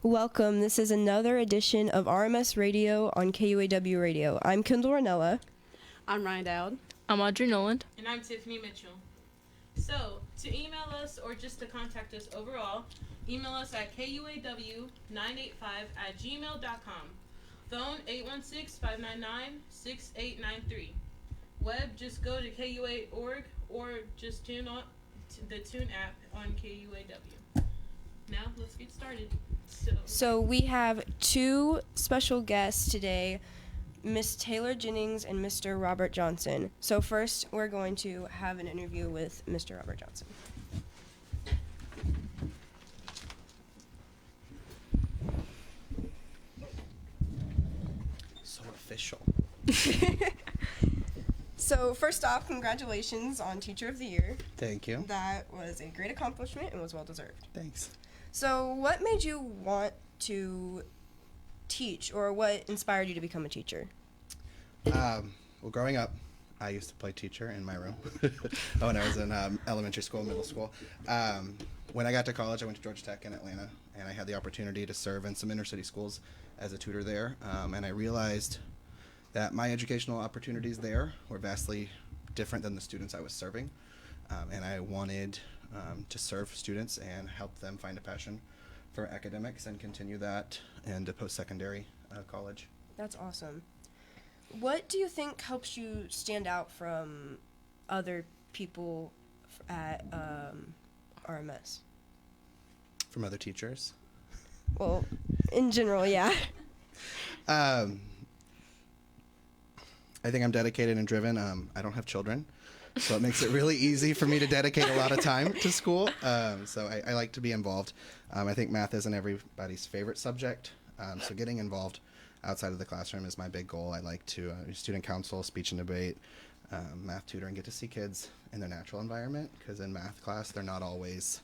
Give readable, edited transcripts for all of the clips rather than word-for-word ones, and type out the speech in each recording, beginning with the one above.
Welcome. This is another edition of RMS Radio on KUAW Radio. I'm Kendall Ranella. I'm Ryan Dowd. I'm Audrey Noland. And I'm Tiffany Mitchell. So, to email us or just to contact us overall, email us at kuaw985@gmail.com. Phone 816-599-6893. Web, just go to KUA.org or just tune on the Tune app on KUAW. Now, let's get started. So we have two special guests today, Miss Taylor Jennings and Mr. Robert Johnson. So first, we're going to have an interview with Mr. Robert Johnson. So official. So first off, congratulations on Teacher of the Year. Thank you. That was a great accomplishment and was well deserved. Thanks. So what made you want to teach, or what inspired you to become a teacher? Well, growing up, I used to play teacher in my room when I was in elementary school, middle school. When I got to college, I went to Georgia Tech in Atlanta, and I had the opportunity to serve in some inner city schools as a tutor there. And I realized that my educational opportunities there were vastly different than the students I was serving. And I wanted to serve students and help them find a passion for academics and continue that into post-secondary college. That's awesome. What do you think helps you stand out from other people at RMS? From other teachers? Well, in general, yeah. I think I'm dedicated and driven. I don't have children, so it makes it really easy for me to dedicate a lot of time to school. So I like to be involved. I think math isn't everybody's favorite subject, so getting involved outside of the classroom is my big goal. I like to do student council, speech and debate, math tutor, and get to see kids in their natural environment, because in math class they're not always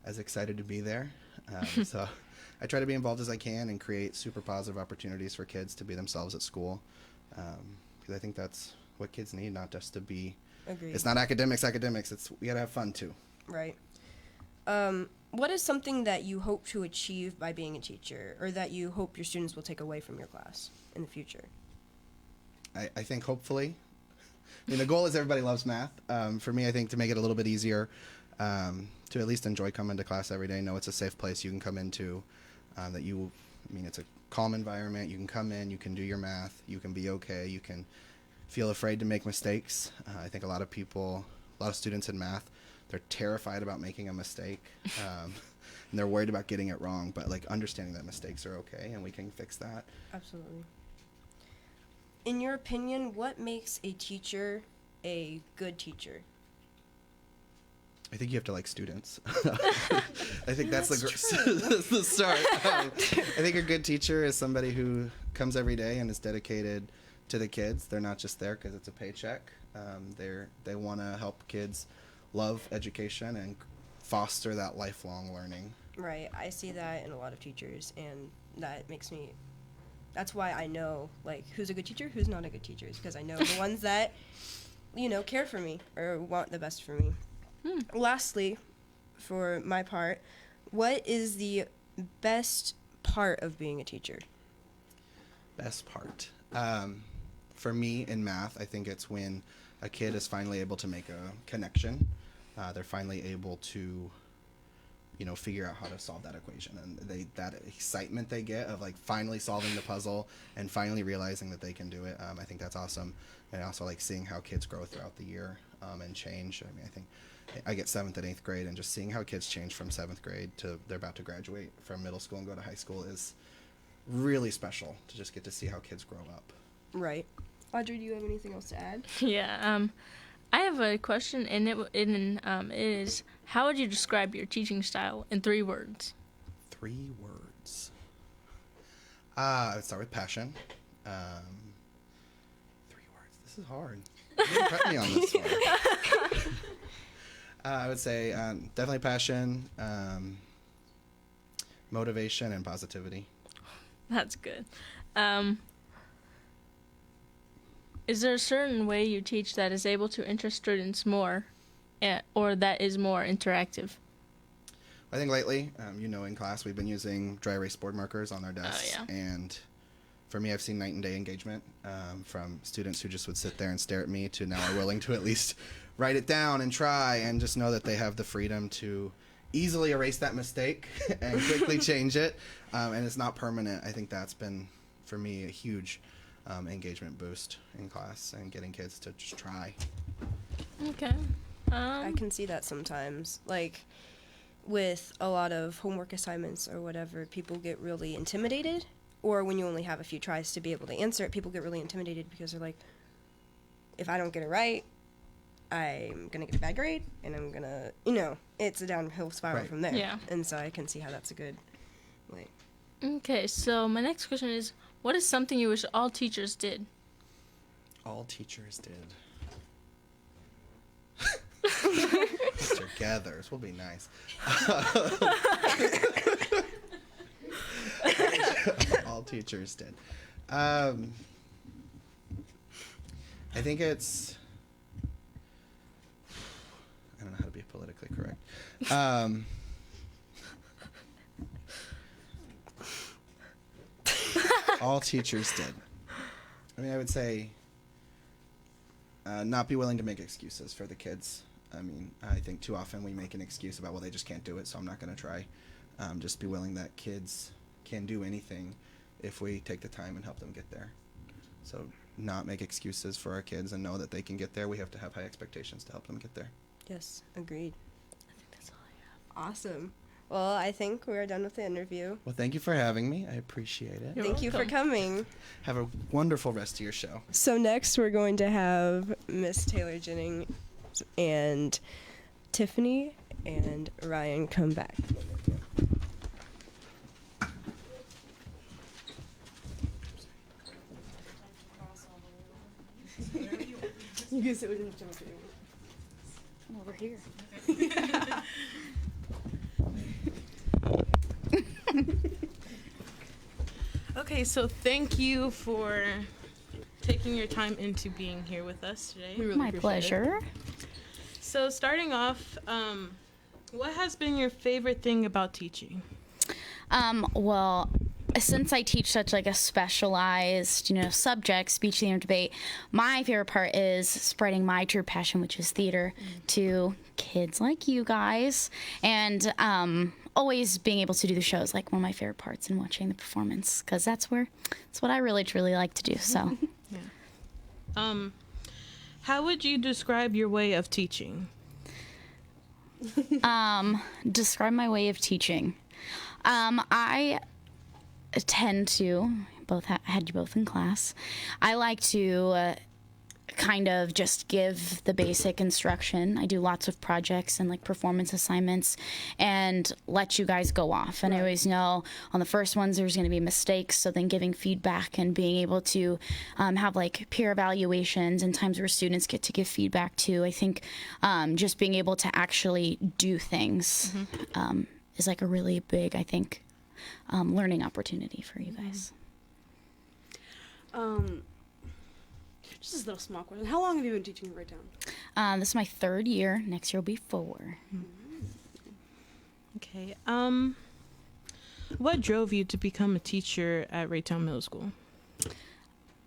as excited to be there. So I try to be involved as I can and create super positive opportunities for kids to be themselves at school. Because I think that's what kids need, not just to be. Agreed. It's not academics. It's we gotta have fun too. Right. What is something that you hope to achieve by being a teacher, or that you hope your students will take away from your class in the future? I think hopefully, I mean, the goal is everybody loves math. For me, I think to make it a little bit easier, to at least enjoy coming to class every day, know it's a safe place you can come into, it's a calm environment. You can come in, you can do your math, you can be okay, you can feel afraid to make mistakes. I think a lot of students in math, they're terrified about making a mistake, and they're worried about getting it wrong, but like understanding that mistakes are okay and we can fix that. Absolutely. In your opinion, what makes a teacher a good teacher? I think you have to like students. I think that's the start. I think a good teacher is somebody who comes every day and is dedicated to the kids. They're not just there because it's a paycheck. They want to help kids love education and foster that lifelong learning. Right. I see that in a lot of teachers, and that's why I know, like, who's a good teacher, who's not a good teacher, because I know the ones that, care for me or want the best for me. Lastly, for my part, what is the best part of being a teacher? Best part. For me in math, I think it's when a kid is finally able to make a connection. They're finally able to, figure out how to solve that equation, and that excitement they get of like finally solving the puzzle and finally realizing that they can do it. I think that's awesome, and I also like seeing how kids grow throughout the year and change. I mean, I think I get 7th and 8th grade, and just seeing how kids change from 7th grade to they're about to graduate from middle school and go to high school is really special to just get to see how kids grow up. Right. Audrey, do you have anything else to add? Yeah, I have a question, and it is, how would you describe your teaching style in 3 words? 3 words. I would start with passion. 3 words. This is hard. You didn't prep me on this one. I would say definitely passion, motivation, and positivity. That's good. Is there a certain way you teach that is able to interest students more, or that is more interactive? I think lately, in class we've been using dry erase board markers on their desks, yeah. and for me, I've seen night and day engagement from students who just would sit there and stare at me to now are willing to at least write it down and try and just know that they have the freedom to easily erase that mistake and quickly change it, and it's not permanent. I think that's been, for me, a huge engagement boost in class and getting kids to just try. Okay. I can see that sometimes. Like, with a lot of homework assignments or whatever, people get really intimidated. Or when you only have a few tries to be able to answer it, people get really intimidated because they're like, if I don't get it right, I'm going to get a bad grade, and I'm going to, it's a downhill spiral Right. from there. Yeah. And so I can see how that's a good, Okay, so my next question is, what is something you wish all teachers did? All teachers did. Togethers will be nice. All teachers did. I think it's. I don't know how to be politically correct. All teachers did. I mean, I would say not be willing to make excuses for the kids. I mean, I think too often we make an excuse about, well, they just can't do it, so I'm not going to try. Just be willing that kids can do anything if we take the time and help them get there. So not make excuses for our kids and know that they can get there. We have to have high expectations to help them get there. yes, agreed. I think that's all I have. Awesome. Well, I think we're done with the interview. Well, thank you for having me. I appreciate it. You're Thank you for welcome. coming. Have a wonderful rest of your show. So next we're going to have Miss Taylor Jennings and Tiffany and Ryan come back. You can sit with him if you want. I'm over here. Okay, so thank you for taking your time into being here with us today. We really My appreciate it. pleasure. So starting off, what has been your favorite thing about teaching? Well, since I teach such like a specialized, subject, speech, theater, debate, my favorite part is spreading my true passion, which is theater, to kids like you guys, and always being able to do the shows, like one of my favorite parts, and watching the performance, because that's what I really truly like to do. So, How would you describe your way of teaching? describe my way of teaching. I tend to had you both in class. I like to kind of just give the basic instruction. I do lots of projects and like performance assignments and let you guys go off. And I always know on the first ones there's going to be mistakes, so then giving feedback and being able to have like peer evaluations and times where students get to give feedback too. I think just being able to actually do things is like a really big, I think, learning opportunity for you guys. Just a little small question. How long have you been teaching at Raytown? This is my 3rd year. Next year will be 4. Okay. What drove you to become a teacher at Raytown Middle School?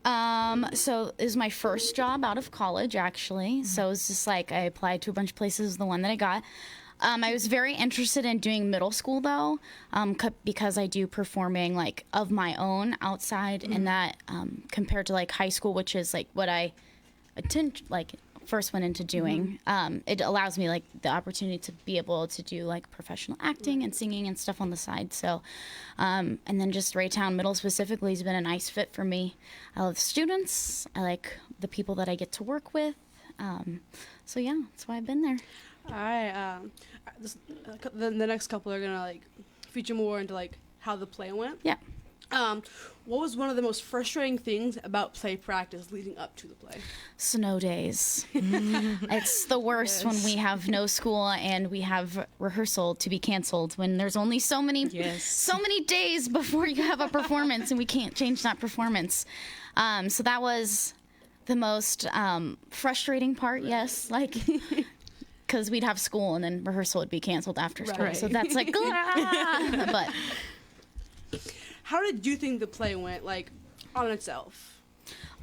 So it was my first job out of college, actually. So it was just like I applied to a bunch of places, the one that I got. I was very interested in doing middle school, though, because I do performing, like, of my own outside, and that, compared to, like, high school, which is, like, what I first went into doing, it allows me, like, the opportunity to be able to do, like, professional acting and singing and stuff on the side. So, and then just Raytown Middle specifically has been a nice fit for me. I love the students. I like the people that I get to work with. So, yeah, that's why I've been there. All right. The next couple are gonna like feature more into like how the play went. Yeah. What was one of the most frustrating things about play practice leading up to the play? Snow days. It's the worst when we have no school and we have rehearsal to be canceled when there's only so many days before you have a performance and we can't change that performance. So that was the most frustrating part, yes. Like, because we'd have school and then rehearsal would be canceled after school. Right. So that's like, but How did you think the play went, like, on itself?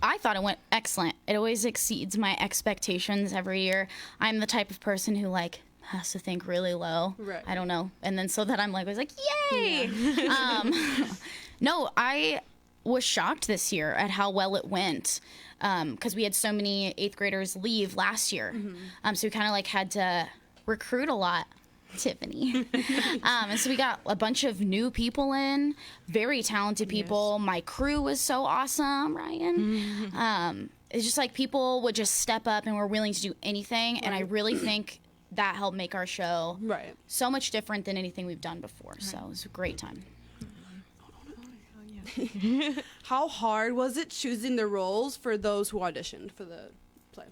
I thought it went excellent. It always exceeds my expectations every year. I'm the type of person who like has to think really low. Right. I don't know. And then so that I'm like, I was like, yay! No, I was shocked this year at how well it went. Because we had so many 8th graders leave last year. So we kind of like had to recruit a lot. Tiffany. And so we got a bunch of new people in, very talented people. My crew was so awesome, Ryan. It's just like people would just step up and were willing to do anything. And I really think that helped make our show so much different than anything we've done before. So it was a great time. How hard was it choosing the roles for those who auditioned for the play?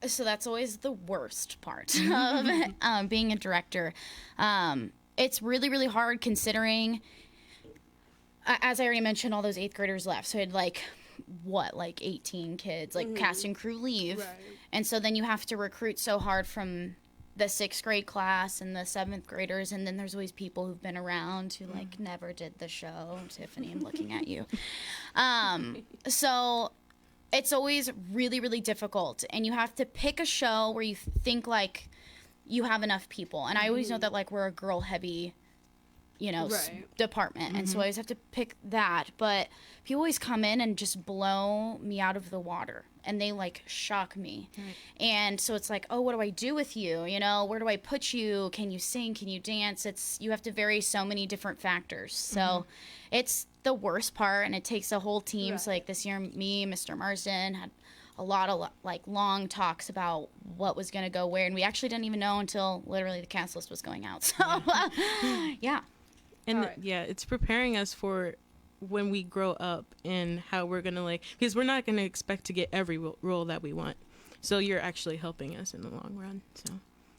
So that's always the worst part of being a director. It's really, really hard considering, as I already mentioned, all those 8th graders left. So I had like 18 kids, like cast and crew leave. Right. And so then you have to recruit so hard from the 6th grade class and the 7th graders. And then there's always people who've been around who like never did the show. Tiffany, I'm looking at you. So it's always really, really difficult. And you have to pick a show where you think like you have enough people. And I always know that like we're a girl heavy, department. And so I always have to pick that. But people always come in and just blow me out of the water. And they like shock me. Right. And so it's like, oh, what do I do with you? Where do I put you? Can you sing? Can you dance? You have to vary so many different factors. So it's the worst part, and it takes a whole team. Right. So like this year, me, Mr. Marsden had a lot of like long talks about what was going to go where, and we actually didn't even know until literally the cast list was going out. So yeah. And it's preparing us for when we grow up and how we're gonna because we're not gonna expect to get every role that we want. So you're actually helping us in the long run. So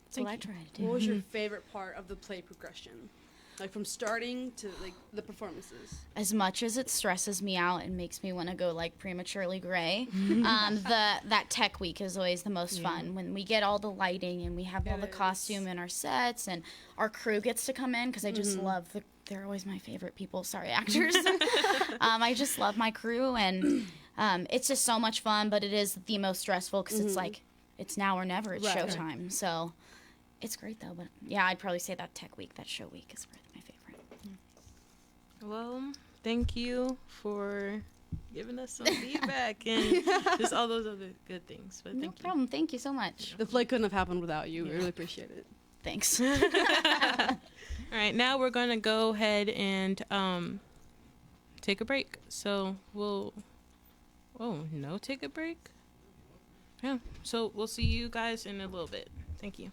that's what I try to do. What was your favorite part of the play progression? Like from starting to like the performances. As much as it stresses me out and makes me want to go like prematurely gray, that tech week is always the most fun when we get all the lighting and we have all the costume in our sets and our crew gets to come in because I just love they're always my favorite people. Sorry, actors. I just love my crew and it's just so much fun, but it is the most stressful because it's like it's now or never. It's showtime, so. It's great though, but yeah, I'd probably say that tech week, that show week is my favorite. Well, thank you for giving us some feedback and just all those other good things. But no problem. Thank you so much. The play couldn't have happened without you. We really appreciate it. Thanks. All right, now we're going to go ahead and take a break. So take a break? Yeah, so we'll see you guys in a little bit. Thank you.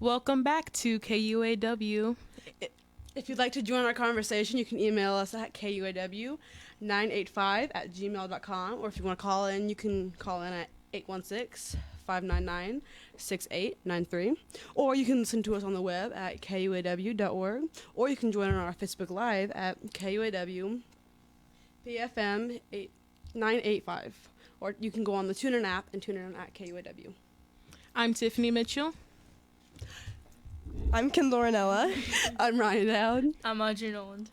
Welcome back to KUAW. If you'd like to join our conversation, you can email us at kuaw985@gmail.com, or if you want to call in, you can call in at 816-599-6893, or you can listen to us on the web at kuaw.org, or you can join on our Facebook Live at KUAW PFM 985, or you can go on the TuneIn app and tune in at KUAW. I'm Tiffany Mitchell. I'm Kim Laurinella. I'm Ryan Dowd. I'm Audrey Noland.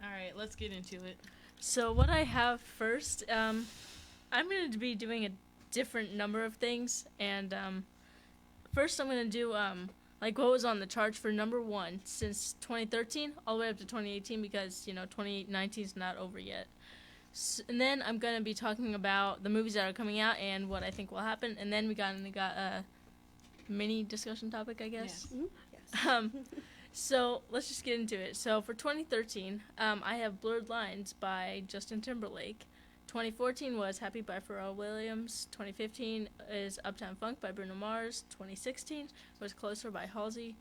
All right, let's get into it. So what I have first, I'm going to be doing a different number of things, and first I'm going to do like what was on the charts for number 1 since 2013 all the way up to 2018, because 2019 is not over yet. And then I'm going to be talking about the movies that are coming out and what I think will happen, and then we got a mini discussion topic, I guess. Yes. So let's just get into it. So for 2013, I have Blurred Lines by Justin Timberlake. 2014 was Happy by Pharrell Williams. 2015 is Uptown Funk by Bruno Mars. 2016 was Closer by Halsey.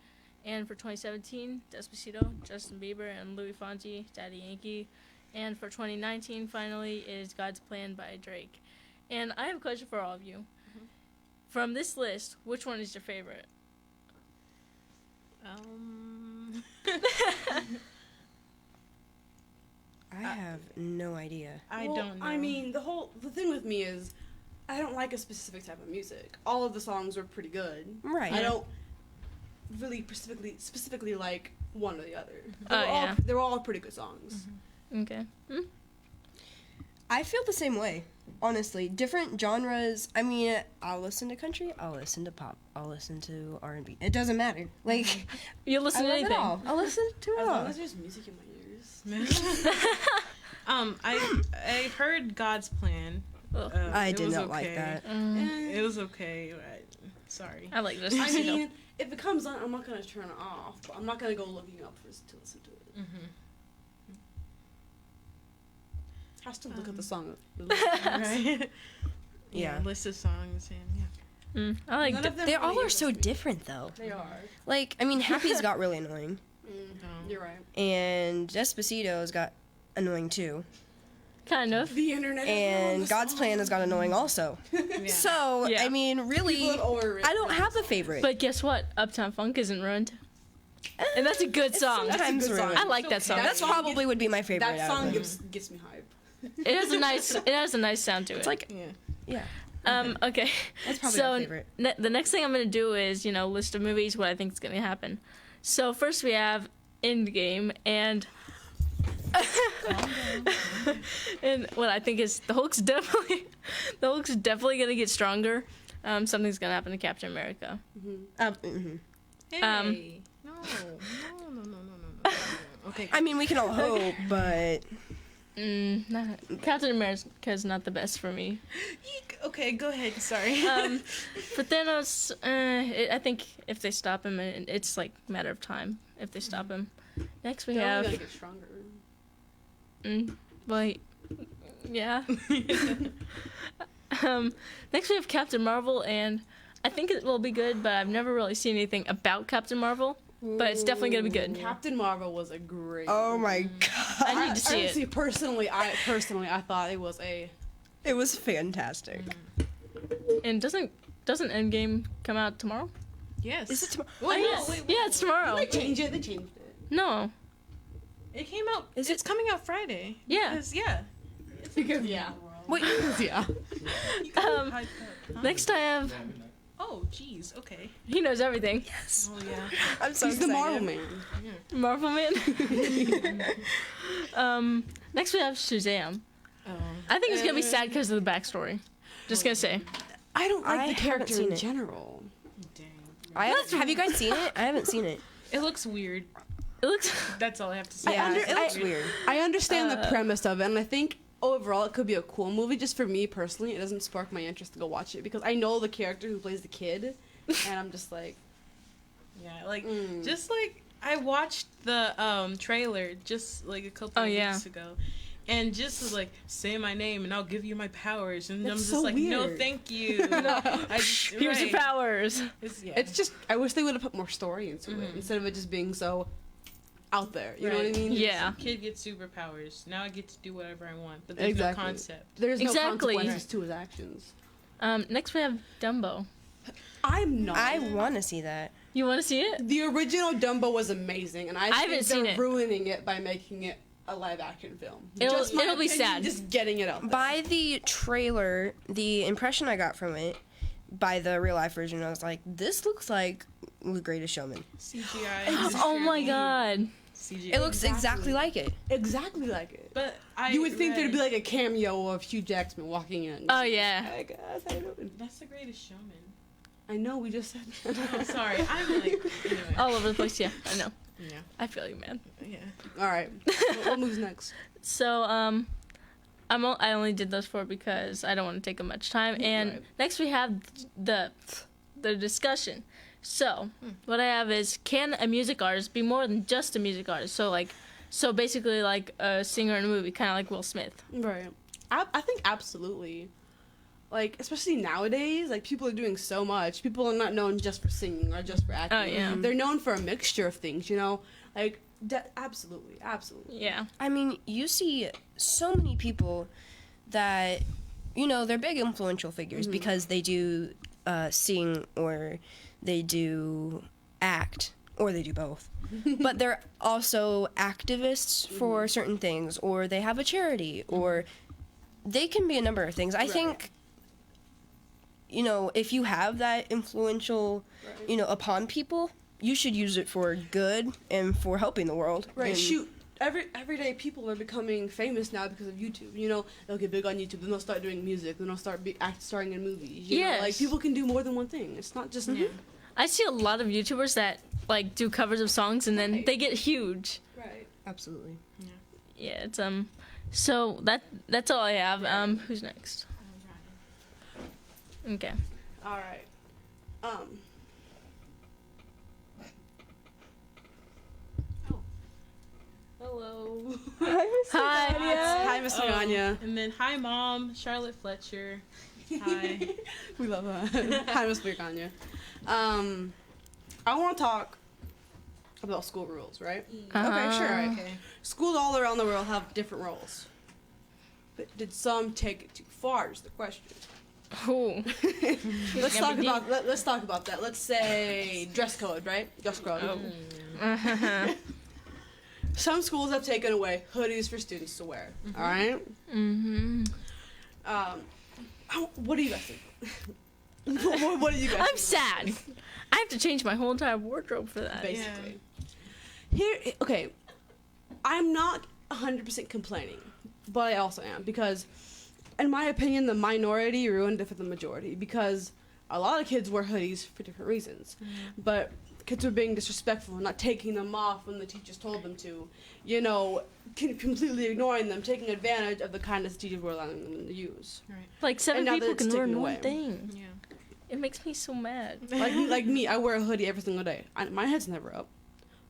And for 2017, Despacito, Justin Bieber and Louis Fonsi, Daddy Yankee. And for 2019, finally, is God's Plan by Drake. And I have a question for all of you. Mm-hmm. From this list, which one is your favorite? I have no idea. I Well, don't know. I mean, the thing with me is, I don't like a specific type of music. All of the songs are pretty good. Right. I don't really specifically like one or the other. Yeah. They're all pretty good songs. Okay. I feel the same way, honestly. Different genres. I mean, I'll listen to country, I'll listen to pop, I'll listen to R&B. It doesn't matter. Like, You listen I to love anything. it all. I'll listen to it As all. long as there's music in my ears. I heard God's Plan. I it did was not like okay. that. It was okay. Sorry. I like I Despacito. mean, if it comes on, I'm not gonna turn it off. But I'm not gonna go looking up to listen to it. I still look at the song. Right? Yeah. List of songs and I like None of them They really all are interest so me. different, though. They are. Like, I mean, Happy's got really annoying, You're right. and Despacito's got annoying too, kind of. The internet. and God's Plan has got annoying also. So, Yeah. I mean, really, I don't have a favorite. But guess what? Uptown Funk isn't ruined. And that's a good song. sometimes good song. ruined. I like that song. That's song probably would be my favorite. That out song of them. gets me hype. It has a nice sound to it. It's like, yeah. yeah, Okay. that's probably So my favorite. the next thing I'm gonna do is list of movies what I think is gonna happen. So first we have Endgame and and what I think is the Hulk's definitely gonna get stronger. Something's gonna happen to Captain America. Hey. No. Okay. I mean, we can all hope, but Captain America is not the best for me. Okay, go ahead. Sorry. For Thanos, I think if they stop him, it's like a matter of time if they stop him. Next we They're have, only gonna get stronger. but yeah. Next we have Captain Marvel, and I think it will be good, but I've never really seen anything about Captain Marvel. But it's definitely gonna be good. Captain Marvel was a great. oh my god, I need to see it. Honestly, personally, I thought it was a. it was fantastic. And doesn't Endgame come out tomorrow? Yes. Is it tomorrow? Oh, yes. Yeah, it's tomorrow. They changed it. No. It came out. Is It's coming out Friday. Yeah. Because, yeah. Because yeah. Wait, Yeah. Next I have. Oh, jeez. Okay. He knows everything. yes. Oh, yeah. I'm so He's the excited. Marvel man. Marvel Man. Next we have Shazam. Oh. I think it's gonna be sad because of the backstory. Just gonna say. I don't like I the haven't character seen in it. general. Dang. Have you guys seen it? I haven't seen it. It looks weird. It looks. That's all I have to say. Yeah, it looks I- weird. I understand the premise of it, and I think overall it could be a cool movie. Just for me personally, it doesn't spark my interest to go watch it because I know the character who plays the kid, and I'm just like, Yeah, like, just like, I watched the trailer just like a couple of Oh, yeah. weeks ago. And just was like, say my name and I'll give you my powers. And I'm That's just so like, no, weird. thank you. Here's your powers. It's just, I wish they would have put more story into it instead of it just being so out there. You know what I mean? Yeah. Kid gets superpowers. Now I get to do whatever I want. But there's Exactly. no concept. There's no Exactly. consequences to his actions. Next we have Dumbo. I'm not. I want to see that. You want to see it? The original Dumbo was amazing, and I think haven't seen they're it. ruining it by making it a live action film. It'll- Just my it'll be opinion, sad. Just getting it out there. By the trailer, the impression I got from it, by the real life version, I was like, this looks like The Greatest Showman. CGI. Oh my god. CGI. It looks exactly like it. Exactly like it. But You would think there'd be like a cameo of Hugh Jackman walking in. Oh yeah. Hi guys, how you doing? That's The Greatest Showman. I know, we just said Oh, sorry. I'm like, anyway. All over the place. Yeah, I know. Yeah. I feel you, man. Yeah. Alright, what moves next? So I only did those four because I don't want to take up much time. And Right. next we have the discussion. So what I have is, can a music artist be more than just a music artist? So basically like a singer in a movie, kind of like Will Smith. Right. I think absolutely. Like, especially nowadays, like, people are doing so much. People are not known just for singing or just for acting. Oh, yeah. They're known for a mixture of things, you know? Like, absolutely. Yeah. I mean, you see so many people that, you know, they're big influential figures because they do sing or they do act or they do both. But they're also activists for certain things, or they have a charity, or they can be a number of things. I think, you know, if you have that influential, you know, upon people, you should use it for good and for helping the world. Right, And shoot. Everyday people are becoming famous now because of YouTube. You know, they'll get big on YouTube, then they'll start doing music, then they'll start starring in movies. You know, like, Yes. people can do more than one thing. It's not just... I see a lot of YouTubers that like do covers of songs and then Right. they get huge. Right. Absolutely. Yeah, it's so that's all I have. Who's next? Okay. Alright. Hello. Hi. Hi, Miss Magana. And then, hi, Mom. Charlotte Fletcher. Hi. We love her. Hi, Miss Magana. I want to talk about school rules, right? Okay, sure. Okay. Schools all around the world have different roles. But did some take it too far is the question. Ooh. Let's Gonna talk be about let's talk about that. Let's say dress code, right? Dress code. Some schools have taken away hoodies for students to wear. All right. What do you guys think? what do you guys? I'm think? sad. I have to change my whole entire wardrobe for that. Basically. Here, okay. I'm not 100% complaining, but I also am because, in my opinion, the minority ruined it for the majority because a lot of kids wear hoodies for different reasons, but kids were being disrespectful, not taking them off when the teachers told them to, you know, completely ignoring them, taking advantage of the kindness teachers were allowing them to use. Like 7 And now that people it's can learn taken one away. thing. Yeah. It makes me so mad. Like me, I wear a hoodie every single day. My head's never up,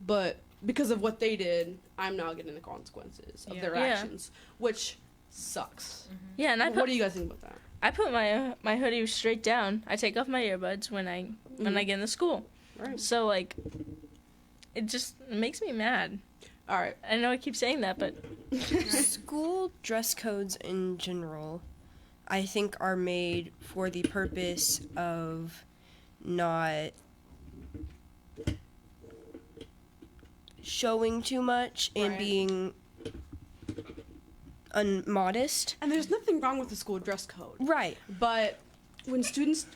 but because of what they did, I'm now getting the consequences of their Yeah. actions, which sucks. Yeah, and What do you guys think about that? I put my hoodie straight down. I take off my earbuds when I get into school. Right. So like, it just makes me mad. All right. I know I keep saying that, but School dress codes in general, I think, are made for the purpose of not showing too much and Right. being unmodest. And there's nothing wrong with the school dress code, Right. but when students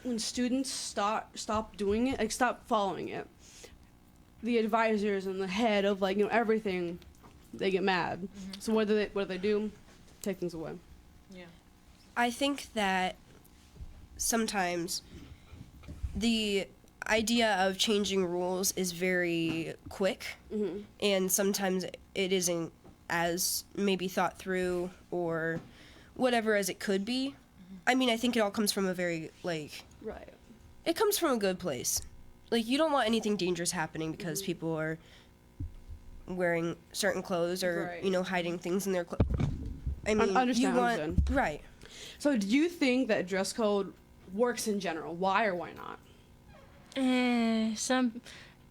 stop doing it, like stop following it, the advisors and the head of like, you know, everything, they get mad. So what do they do? Take things away. Yeah. I think that sometimes the idea of changing rules is very quick, and sometimes it isn't as maybe thought through or whatever as it could be. I mean, I think it all comes from a very, like, Right. it comes from a good place. Like, you don't want anything dangerous happening because people are wearing certain clothes or, Right. you know, hiding things in their clothes. I mean, understand, you want understand. right. So do you think that dress code works in general? Why or why not?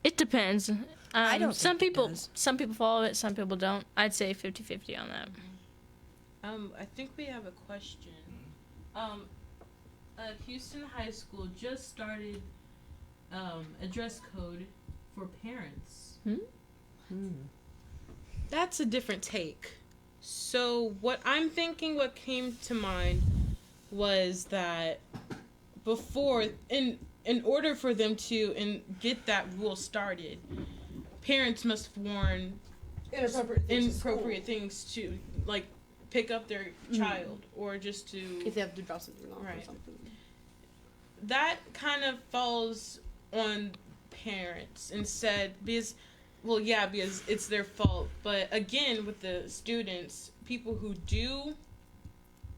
It depends. I don't Some think it people does. some people follow it, some people don't. I'd say 50-50 on that. I think we have a question. Houston High School just started a dress code for parents. That's a different take. So what I'm thinking, what came to mind was that before, in order for them to get that rule started, parents must have worn inappropriate things to like pick up their child or just to If they have to drop something off or Right. something. that kind of falls on parents instead because it's their fault. But again, with the students, people who do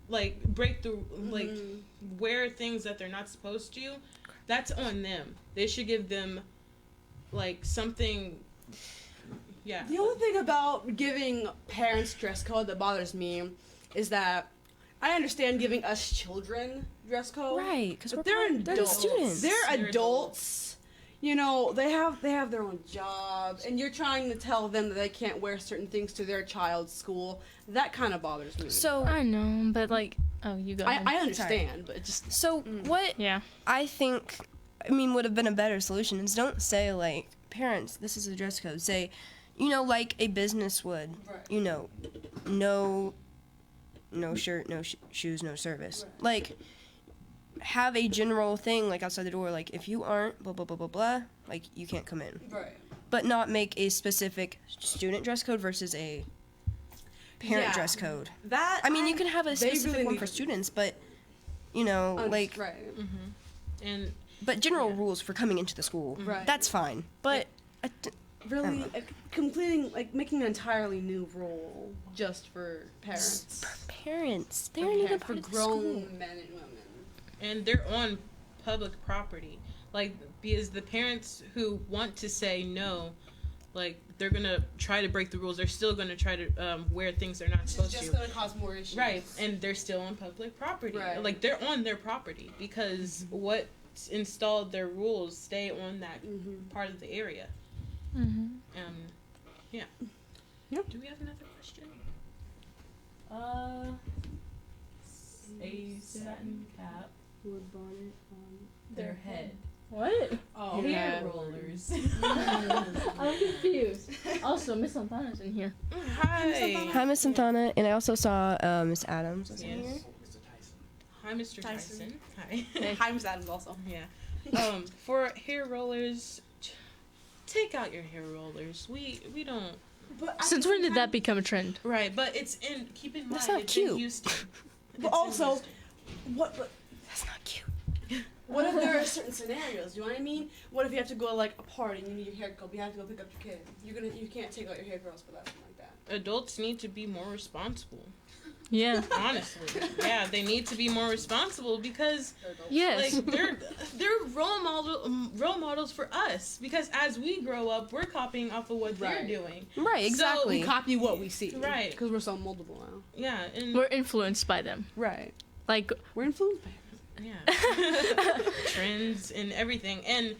like break the like wear things that they're not supposed to, that's on them. They should give them like something. Yeah. The only thing about giving parents dress code that bothers me is that I understand giving us children dress code. Right, because But they're the adults. students. They're adults. You know, they have their own jobs, and you're trying to tell them that they can't wear certain things to their child's school. That kind of bothers me. So I know, but like, oh, you go ahead. I understand, but it just what Yeah. I think, I mean, would have been a better solution is don't say like, parents, this is a dress code. Say, like a business would. Right. No shirt, no shoes, no service. Right. Like, have a general thing, like, outside the door, like, if you aren't blah, blah, blah, blah, blah, like, you can't come in. right. But not make a specific student dress code versus a parent dress code. That I mean, you can have a specific really one need for to- students, but, like, right. And but general rules for coming into the school, Right. that's fine. But, Really, making an entirely new rule just for parents. parents, they aren't even for part of the grown school. men and women. and they're on public property. Like, because the parents who want to say no, like, they're gonna try to break the rules. They're still gonna try to wear things they're not It's supposed just to. going to cause more issues. Right, and they're still on public property. Right. Like, they're on their property because what's installed their rules stay on that part of the area. Mm-hmm. Yeah. Yep. Do we have another question? A satin cap, Wood bonnet. their head. What? Oh, Hair rollers. I'm confused. Also, Miss Santana's in here. Hi. Hi, Miss Santana, and I also saw Miss Adams was in here. Yes. Hi, Mr. Tyson. Hi. Hi, Miss Adams also. Yeah. For hair rollers, take out your hair rollers. We don't. But Since when did that become a trend? Right, but it's in. Keep in mind, That's not it's cute. in Houston. But It's also, in Houston. what That's not cute. what if there are certain scenarios? Do you know what I mean? What if you have to go to like a party and you need your hair cut? You have to go pick up your kid. You can't take out your hair curls for that, something like that. Adults need to be more responsible. Yeah. Honestly, yeah, they need to be more responsible because Yes. like they're role models for us. Because as we grow up, we're copying off of what Right. they're doing. Right, exactly. We copy what we see. Right. Because we're so moldable now. Yeah, and We're influenced by them. Right. Like, We're influenced by it. yeah, trends and everything, and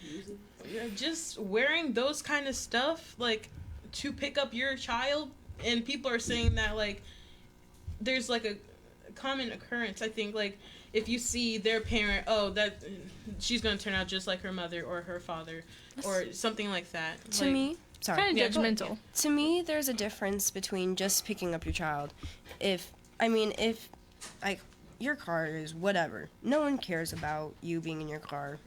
just wearing those kind of stuff like to pick up your child. And people are saying that like there's like a common occurrence. I think like if you see their parent, that she's gonna turn out just like her mother or her father or something like that. To Like, me, sorry. kind Yeah, of go ahead. judgmental. To me, there's a difference between just picking up your child. If like your car is whatever, no one cares about you being in your car.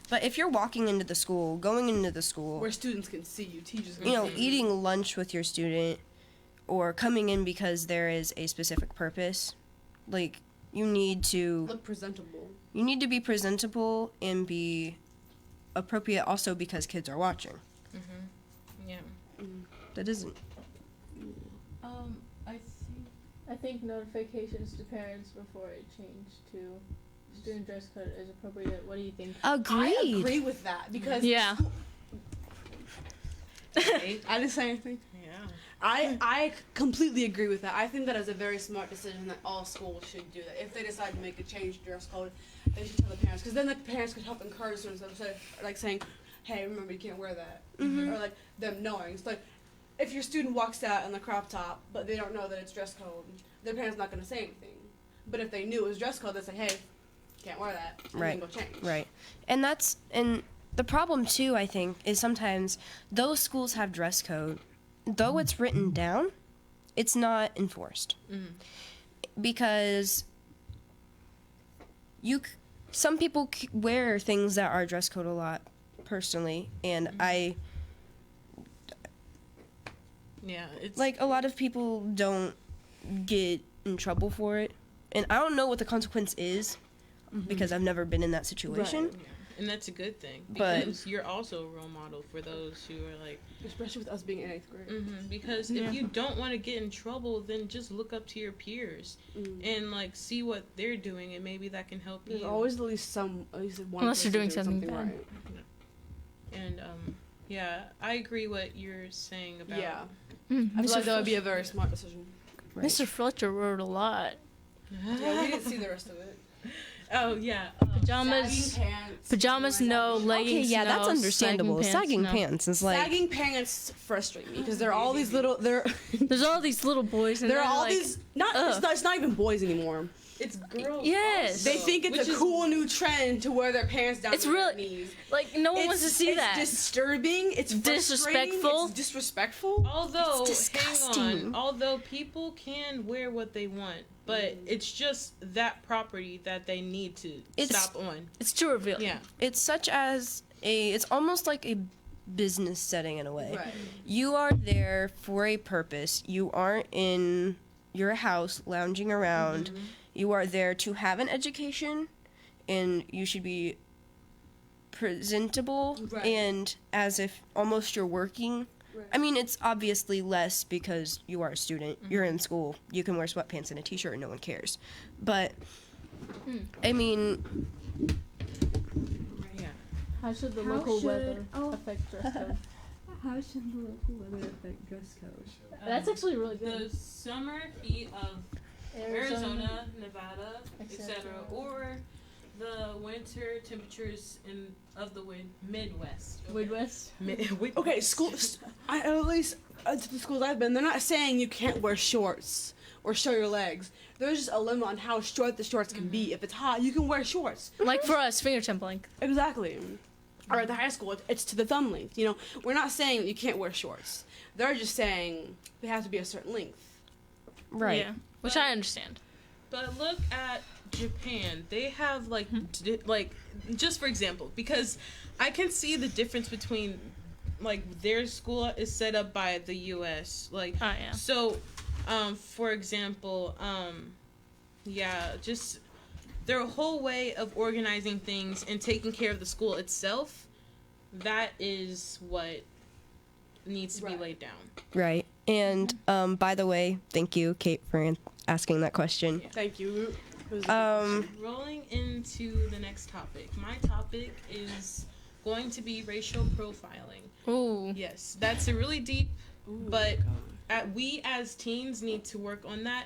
But if you're walking into the school, going into the school, Where students can see you, teachers can see you. eating lunch with your student, or coming in because there is a specific purpose, like you need to Look presentable. be presentable and be appropriate also because kids are watching. yeah. That isn't. I think notifications to parents before it changed to student dress code is appropriate. What do you think? I Agreed. agree with that because Yeah. I didn't say anything. Yeah. I completely agree with that. I think that is a very smart decision that all schools should do that. If they decide to make a change to dress code, they should tell the parents, because then the parents could help encourage students instead of like saying, "Hey, remember you can't wear that," or like them knowing. It's like if your student walks out in the crop top, but they don't know that it's dress code, their parents not going to say anything. But if they knew it was dress code, they'd say, "Hey, can't wear that," and then go change. Right. And the problem too, I think, is sometimes those schools have dress code. Though it's written down, it's not enforced. Because some people wear things that are dress code a lot, personally, and it's like a lot of people don't get in trouble for it. And I don't know what the consequence is, because I've never been in that situation. Right. Yeah. And that's a good thing, But- because you're also a role model for those who are like, Especially with us being in 8th grade. because if you don't want to get in trouble, then just look up to your peers and like see what they're doing, and maybe that can help There's you. always at least one Unless you're person doing something bad. right. And I agree what you're saying about. Yeah. I feel like that would be a very smart decision. Right. Mr. Fletcher wrote a lot. Yeah, we didn't see the rest of it. Oh yeah. Pajamas, Sagging pants. pajamas, no. Okay, Leggings, yeah, no. that's understandable. Sagging no. pants is like... Sagging pants frustrate me because there are all these little There's all these little boys, and there are they're all like, these ugh. it's not even boys anymore. It's girls. Yes. They think it's Which a is- cool new trend to wear their pants down It's to their really- knees. like no one wants to see it's that. disturbing. It's frustrating, Disrespectful. It's disrespectful. Although, It's hang disgusting. on. Although people can wear what they want, but it's just that property that they need to stop on. It's too revealing. Yeah. It's such as it's almost like a business setting in a way. Right. You are there for a purpose. You aren't in your house lounging around. You are there to have an education, and you should be presentable Right. and as if almost you're working. Right. I mean, it's obviously less because you are a student. You're in school. You can wear sweatpants and a t-shirt and no one cares. But, I mean, Yeah. How should the How local should- weather oh. affect dress code? How should the local weather affect dress code? That's actually really good. The summer heat of Arizona, Nevada, etc., or the winter temperatures of the Midwest. Midwest. Okay, schools. At least to the schools I've been, they're not saying you can't wear shorts or show your legs. There's just a limit on how short the shorts can be. If it's hot, you can wear shorts. Like for us, fingertip length. Exactly. Or at the high school, it's to the thumb length. You know, we're not saying that you can't wear shorts. They're just saying they have to be a certain length. right. Yeah. Which I understand. But look at Japan. They have like just for example, because I can see the difference between like their school is set up by the U.S. Like Oh, yeah. so, for example, just their whole way of organizing things and taking care of the school itself. That is what needs to be Right. laid down. Right. And by the way, thank you, Kate, for asking that question. Thank you. Rolling into the next topic. My topic is going to be racial profiling. Ooh. Yes, that's a really deep, but we as teens need to work on that,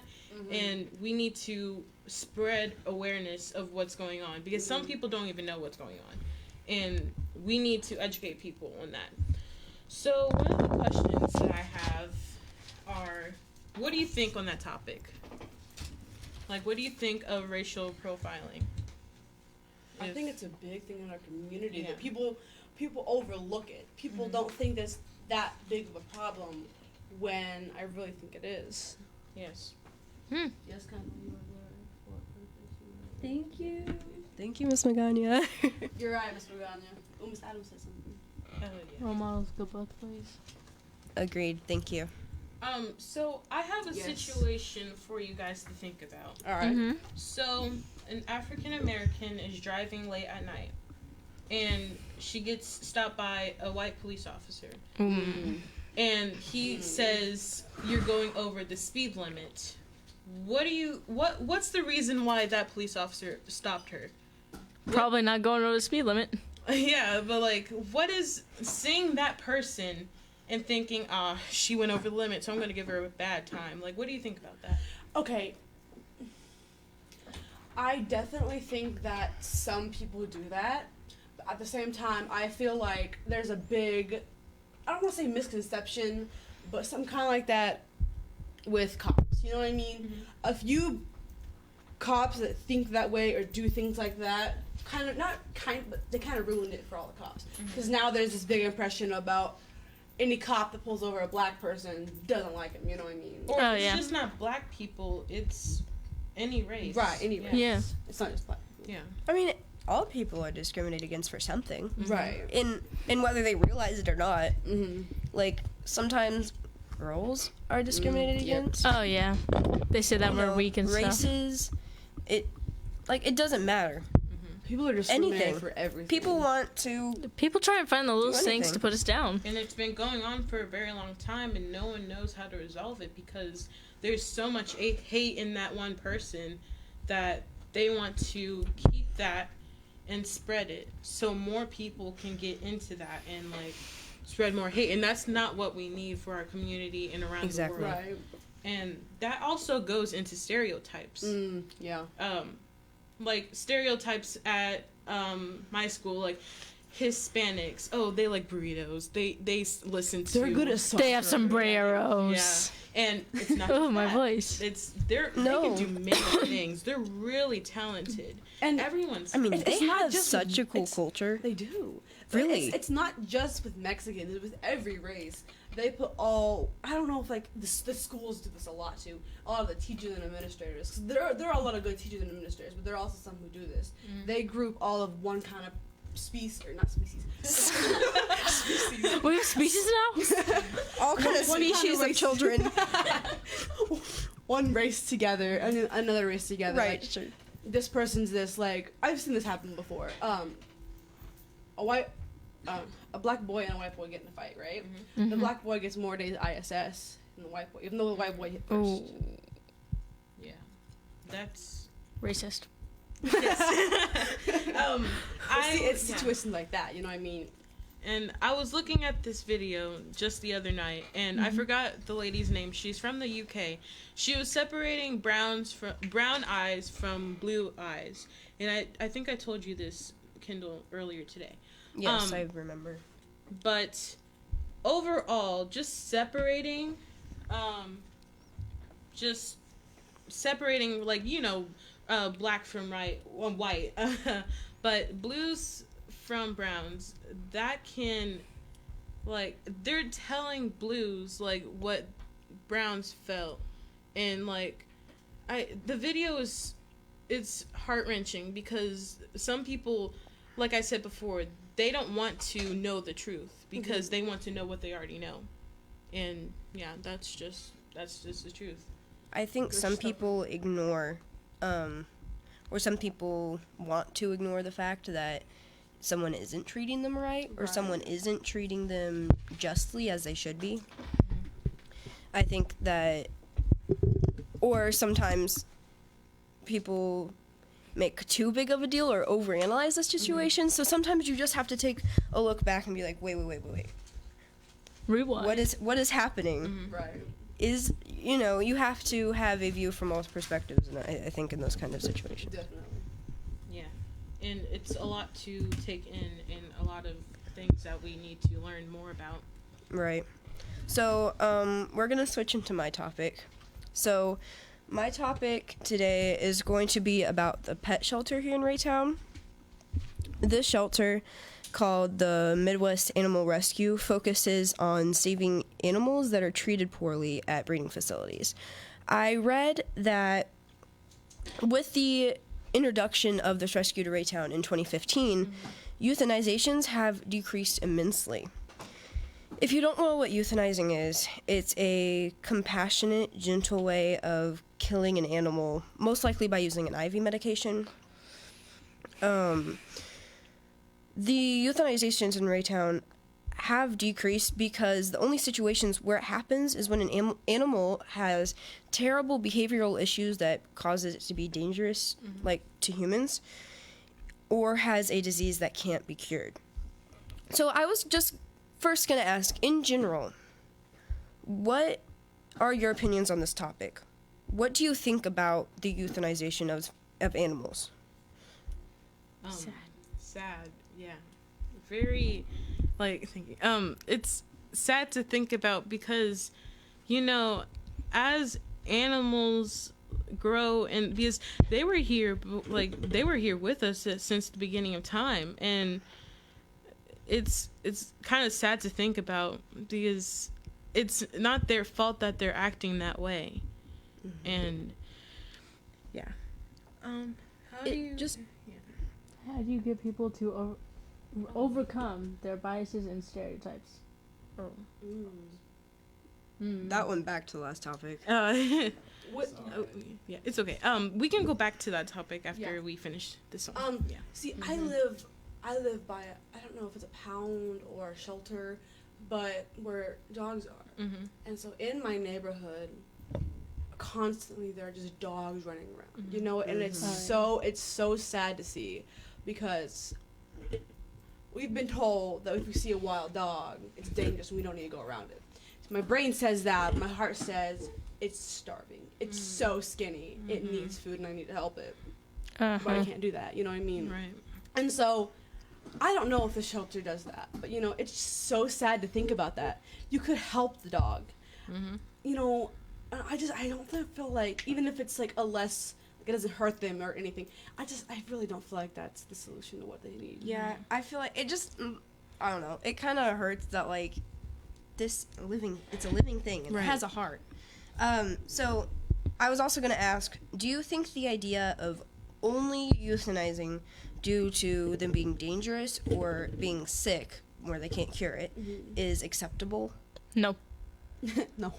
and we need to spread awareness of what's going on, because some people don't even know what's going on, and we need to educate people on that. So one of the questions that I have are, what do you think on that topic? Like, what do you think of racial profiling? I think it's a big thing in our community Yeah. that people overlook it. People don't think that's that big of a problem when I really think it is. Yes. Yes, kind Thank you. Thank you, Miss Magana. You're right, Miss Magana. Oh, Miss Adams said something. Oh, yeah. Role models go both ways. Agreed. Thank you. So I have a Yes. situation for you guys to think about. All right. So an African American is driving late at night, and she gets stopped by a white police officer, and he says, "You're going over the speed limit." What's the reason why that police officer stopped her? Probably not going over the speed limit. Yeah, but like, what is seeing that person and thinking, she went over the limit, so I'm going to give her a bad time. Like, what do you think about that? Okay. I definitely think that some people do that. But at the same time, I feel like there's a big, I don't want to say misconception, but something kind of like that with cops. You know what I mean? Mm-hmm. A few cops that think that way or do things like that, but they kind of ruined it for all the cops. Because now there's this big impression about any cop that pulls over a black person doesn't like him. You know what I mean? Or it's just not black people, it's any race. Right, any race. Yeah. It's not just black people. Yeah. I mean, all people are discriminated against for something. Right. In whether they realize it or not. Mm-hmm. Like, sometimes girls are discriminated against. Oh, yeah. They say that You we're know, weak and stuff. races. It doesn't matter. People are discriminated Anything. for everything. People want to. People try and find the little Do things anything. to put us down. And it's been going on for a very long time, and no one knows how to resolve it because there's so much hate in that one person that they want to keep that and spread it so more people can get into that and, like, spread more hate. And that's not what we need for our community and around Exactly. the world. Right. And that also goes into stereotypes. Yeah. Like stereotypes at my school, like Hispanics. Oh, they like burritos. They listen to. They're good at They have sombreros. Yeah, and it's not. Oh, my that. voice. They No. can do many things. They're really talented. And Everyone's. I mean, It's they not have just such a cool it's- culture. They do. Really? It's not just with Mexicans. It's with every race. They put all. I don't know if like the schools do this a lot too. A lot of the teachers and administrators. 'Cause there are a lot of good teachers and administrators, but there are also some who do this. They group all of one kind of species or not species. Species. We have species now? All kind of One kind of species of race. children. One race together and then another race together. Right. Like, Sure. this person's this, like, I've seen this happen before. A black boy and a white boy get in a fight, right? The black boy gets more days ISS than the white boy, even though the white boy hit first. Oh, yeah, that's. racist. It's situations like that, you know what I mean? And I was looking at this video just the other night, and I forgot the lady's name. She's from the UK. She was separating brown eyes from blue eyes. And I think I told you this, Kendall, earlier today. Yes, I remember. But overall, just separating, like, you know, black from white, but blues from browns, that can, like, they're telling blues, like, what browns felt. And, like, the video it's heart-wrenching because some people, like I said before, they don't want to know the truth because they want to know what they already know. And, yeah, that's just the truth. I think some people ignore, or some people want to ignore the fact that someone isn't treating them right, or someone isn't treating them justly as they should be. I think that, or sometimes people make too big of a deal or overanalyze the situation. So sometimes you just have to take a look back and be like, wait. Rewind. What is happening? Right. Is, you know, you have to have a view from all perspectives, and I think in those kind of situations. Definitely. Yeah. And it's a lot to take in and a lot of things that we need to learn more about. Right. So, we're going to switch into my topic. So, my topic today is going to be about the pet shelter here in Raytown. This shelter, called the Midwest Animal Rescue, focuses on saving animals that are treated poorly at breeding facilities. I read that with the introduction of this rescue to Raytown in 2015, euthanizations have decreased immensely. If you don't know what euthanizing is, it's a compassionate, gentle way of killing an animal, most likely by using an IV medication. The euthanizations in Raytown have decreased because the only situations where it happens is when an animal has terrible behavioral issues that causes it to be dangerous, like to humans, or has a disease that can't be cured. So I was just first going to ask, in general, what are your opinions on this topic? What do you think about the euthanization of animals? Sad, yeah. Very, like, thinking. It's sad to think about because, you know, as animals grow, and because they were here with us since the beginning of time, and it's kind of sad to think about because it's not their fault that they're acting that way. And yeah, how do you get people to overcome their biases and stereotypes? That went back to the last topic. What? Oh, yeah, it's okay. We can go back to that topic after we finish this one. See, I live by I don't know if it's a pound or a shelter, but where dogs are. And so in my neighborhood, constantly there are just dogs running around, you know, and it's so sad to see because we've been told that if we see a wild dog, it's dangerous and we don't need to go around it. So my brain says that, my heart says it's starving. It's so skinny. It needs food and I need to help it. But I can't do that, you know what I mean? Right. And so I don't know if the shelter does that, but you know, it's just so sad to think about that. You could help the dog. You know, I don't feel like, even if it's like a less, like it doesn't hurt them or anything, I really don't feel like that's the solution to what they need. Yeah, I feel like it just, I don't know, it kind of hurts that like it's a living thing and it has a heart. So I was also going to ask, do you think the idea of only euthanizing due to them being dangerous or being sick where they can't cure it is acceptable? No. No.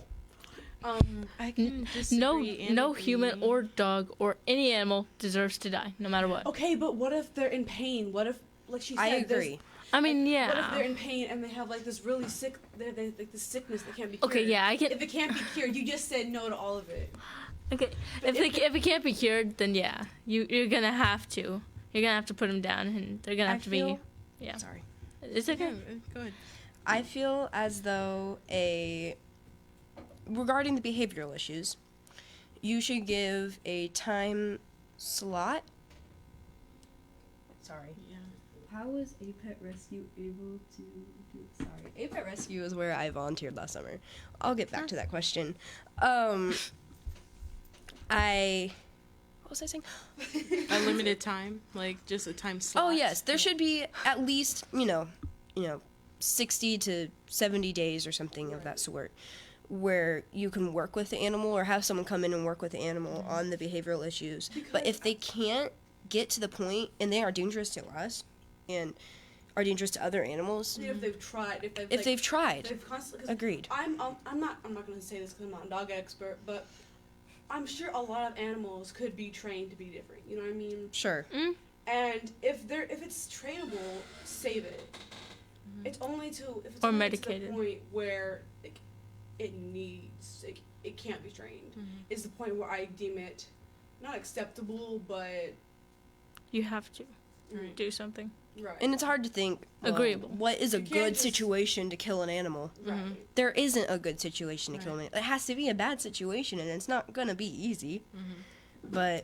I can disagree. No human or dog or any animal deserves to die, no matter what. Okay, but what if they're in pain? What if, like she said, I agree. I mean, What if yeah. they're in pain and they have like this really sick, they like this sickness that can't be cured? Okay, yeah, I get. If it can't be cured, you just said no to all of it. Okay, if it can't be cured, then yeah, you're gonna have to. You're gonna have to put them down, and they're gonna have to be. Yeah. Sorry. It's okay. Go ahead. I feel as though regarding the behavioral issues, you should give a time slot. Sorry. Yeah. How was APET Rescue able to do? Sorry. APET Rescue is where I volunteered last summer. I'll get back to that question. What was I saying? A limited time, like just a time slot. Oh yes, there should be at least, 60 to 70 days or something of that sort where you can work with the animal or have someone come in and work with the animal on the behavioral issues. But if they can't get to the point and they are dangerous to us and are dangerous to other animals. If they've tried. If they've tried. They've constantly, Agreed. I'm not going to say this because I'm not a dog expert, but I'm sure a lot of animals could be trained to be different. You know what I mean? Sure. And if it's trainable, save it. It's only to if it's Or only medicated. to the point where it can't be trained. Is the point where I deem it not acceptable, but You have to right. do something. Right. And it's hard to think, well, Agreeable. what is a You can't good just- situation to kill an animal? right. There isn't a good situation to kill an animal. It has to be a bad situation, and it's not going to be easy. But,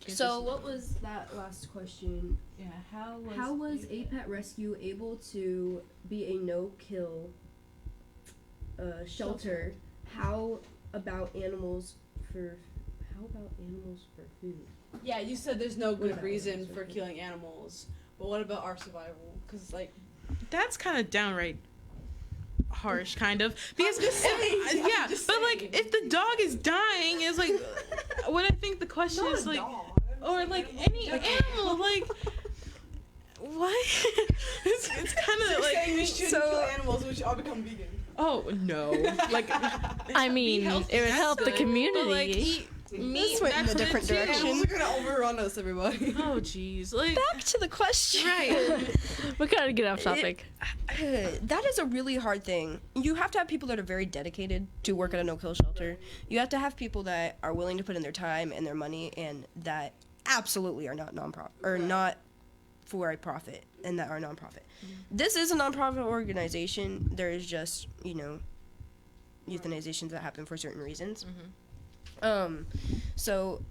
So what was that last question? Yeah. How was APET Rescue able to be a no-kill shelter? How about animals for food? Yeah, you said there's no good about reason animals for with killing animals, but what about our survival? Because like That's kind of downright harsh, kind of. Because I'm just saying. if the dog is dying, it's like what I think the question is like, or like any animal, like what? it's kind of like saying we shouldn't so- kill animals, we should all become vegan. oh no, like I mean, it would help the community. but like eat meat. went in That's a what different it is. direction. Animals are gonna overrun us, everybody. Oh jeez, like back to the question. right. We gotta get off topic. That is a really hard thing. You have to have people that are very dedicated to work at a no-kill shelter. You have to have people that are willing to put in their time and their money, and that absolutely are not non-profit or not for a profit and that are nonprofit. This is a nonprofit organization. There is just, euthanizations that happen for certain reasons. So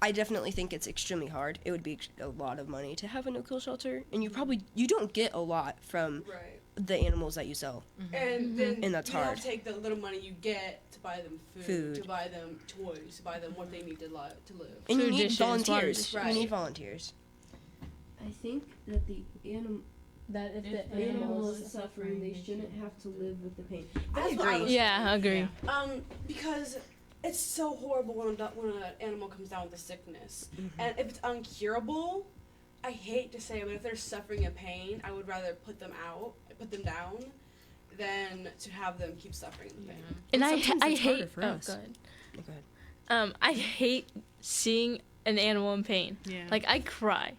I definitely think it's extremely hard. It would be a lot of money to have a no-kill shelter, and you don't get a lot from the animals that you sell. And then And that's you have hard. to take the little money you get to buy them food. To buy them toys, to buy them what they need to live. And you Food need dishes, volunteers. water You dishes. need volunteers. I think that if the animal is suffering, they shouldn't have to live with the pain. That's I what I agree. was Yeah, I agree. because it's so horrible when an animal comes down with a sickness, and if it's uncurable, I hate to say it, but if they're suffering in pain, I would rather put them down, than to have them keep suffering in pain. And Sometimes I it's hate. harder for Oh, us. go ahead. Go ahead. I hate seeing an animal in pain. Yeah. Like, I cry.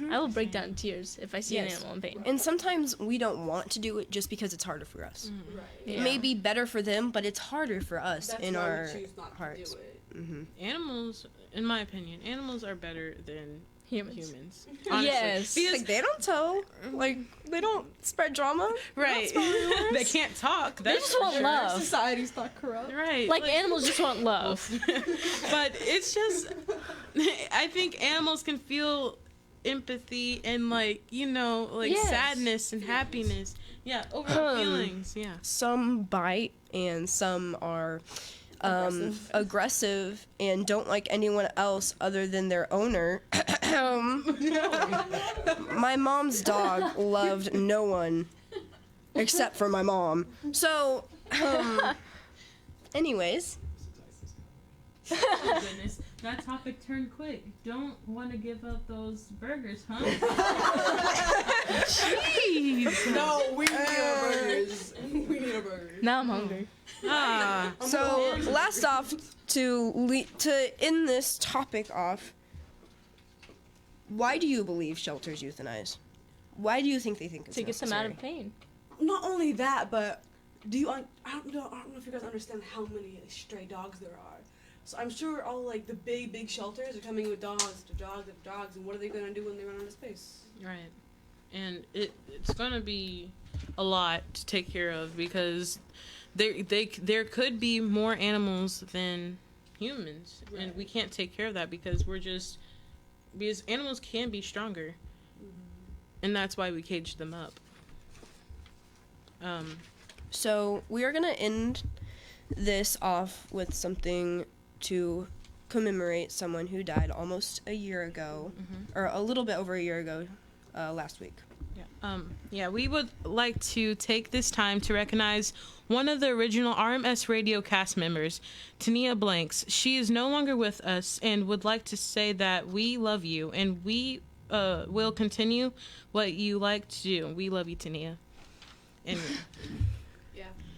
I will break down in tears if I see an Yes. animal in pain. And sometimes we don't want to do it just because it's harder for us. Right. It may be better for them, but it's harder for us That's in why our we choose not hearts. to do it. Animals, in my opinion, animals are better than Humans. Honestly. Yes. Because, Like, they don't tell. Like, they don't spread drama. right. They can't talk. They That's just want for love. Society's not corrupt. Right. Like, animals just want love. But it's just, I think animals can feel empathy and Yes. sadness and happiness. Yeah, overall feelings. Yeah. Some bite and some are aggressive and don't like anyone else other than their owner. My mom's dog loved no one except for my mom. So, anyways. Oh goodness, that topic turned quick. Don't want to give up those burgers, huh? Jeez. No, we need our burgers. We need our burgers. Now I'm hungry. Ah. So, last off, to end this topic off, why do you believe shelters euthanize? Why do you think they think it's To get them necessary? out of pain. Not only that, but I don't know if you guys understand how many stray dogs there are. So I'm sure all the big shelters are coming with dogs, and what are they gonna do when they run out of space? Right. And it's gonna be a lot to take care of because there could be more animals than humans, and we can't take care of that because because animals can be stronger, and that's why we cage them up. So we are gonna end this off with something to commemorate someone who died almost a year ago, or a little bit over a year ago, last week. We would like to take this time to recognize one of the original RMS Radio cast members, Tania Blanks. She is no longer with us and would like to say that we love you and we will continue what you like to do. We love you, Tania. And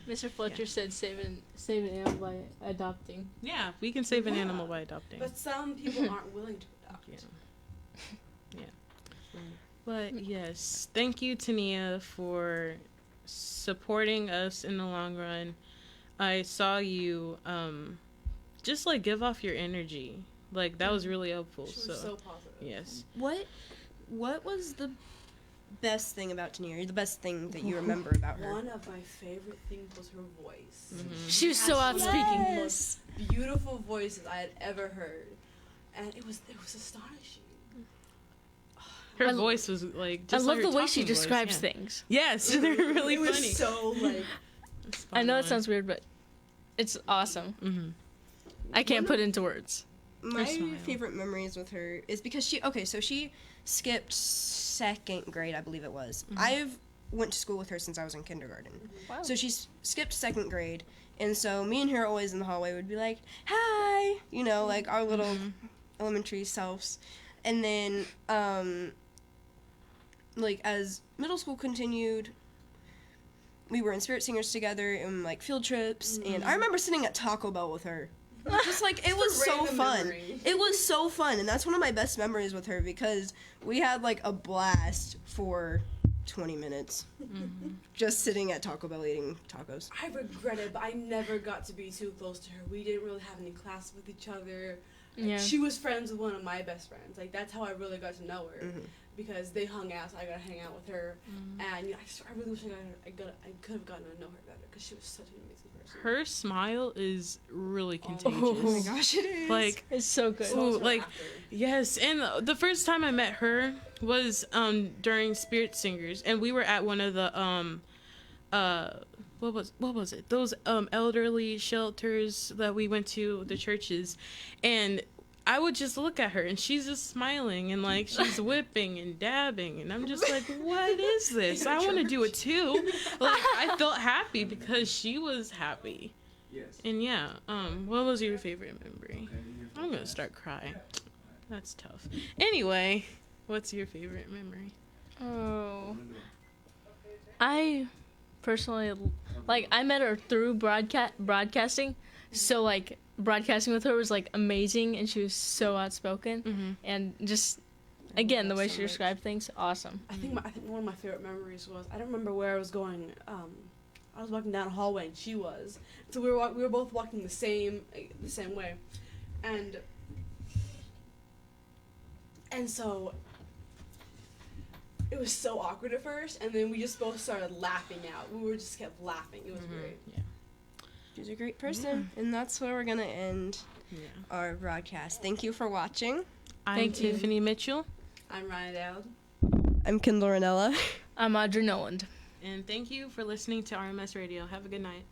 Mr. Fletcher said save an animal by adopting. yeah, we can save an animal by adopting. But some people aren't willing to adopt. Yeah. But yes, thank you, Tania, for supporting us in the long run. I saw you just give off your energy. That was really helpful. She was so positive. Yes. What was the best thing about Tania? The best thing that you remember about her? One of my favorite things was her voice. She was so outspeaking. The most beautiful voices I had ever heard, and it was astonishing. Her voice was just I love her the way she talking voice, describes yeah. things. Yes, they're really It was funny. so I know it sounds weird, but it's awesome. Mm-hmm. I can't put it into words. My smile. favorite memories with her is because she skipped second grade, I believe it was. I've went to school with her since I was in kindergarten. Wow. So she skipped second grade, and so me and her always in the hallway would be like, hi, like our little elementary selves. And then, as middle school continued, we were in Spirit Singers together and field trips, and I remember sitting at Taco Bell with her. Just it was so random fun. memory. It was so fun, and that's one of my best memories with her because we had a blast for 20 minutes just sitting at Taco Bell eating tacos. I regret it, but I never got to be too close to her. We didn't really have any class with each other. Yeah. She was friends with one of my best friends. Like, that's how I really got to know her. Because they hung out, so I got to hang out with her. And I really wish I could have gotten to know her better, because she was such an amazing person. Her smile is really contagious. Oh my gosh, it is. Like, It's so good. ooh, like, yes. And the first time I met her was during Spirit Singers, and we were at one of the what was it? Those elderly shelters that we went to, the churches, and I would just look at her, and she's just smiling, and like she's whipping and dabbing, and I'm just like, what is this? I want to do it too. Like, I felt happy because she was happy. Yes. And yeah, what was your favorite memory? I'm gonna start crying. That's tough. Anyway, what's your favorite memory? Oh. I personally, like, I met her through broadcasting, so, like, broadcasting with her was, like, amazing, and she was so outspoken, and just, again, the way she described things, awesome. I think one of my favorite memories was, I don't remember where I was going. I was walking down a hallway, and she was. So we were both walking the same way, and so it was so awkward at first, and then we just both started laughing out. We just kept laughing. It was great. Yeah. She's a great person, and that's where we're gonna end our broadcast. Thank you for watching. I'm Tiffany Mitchell. I'm Ryan Dowd. I'm Kendall Ranella. I'm Audrey Noland. And thank you for listening to RMS Radio. Have a good night.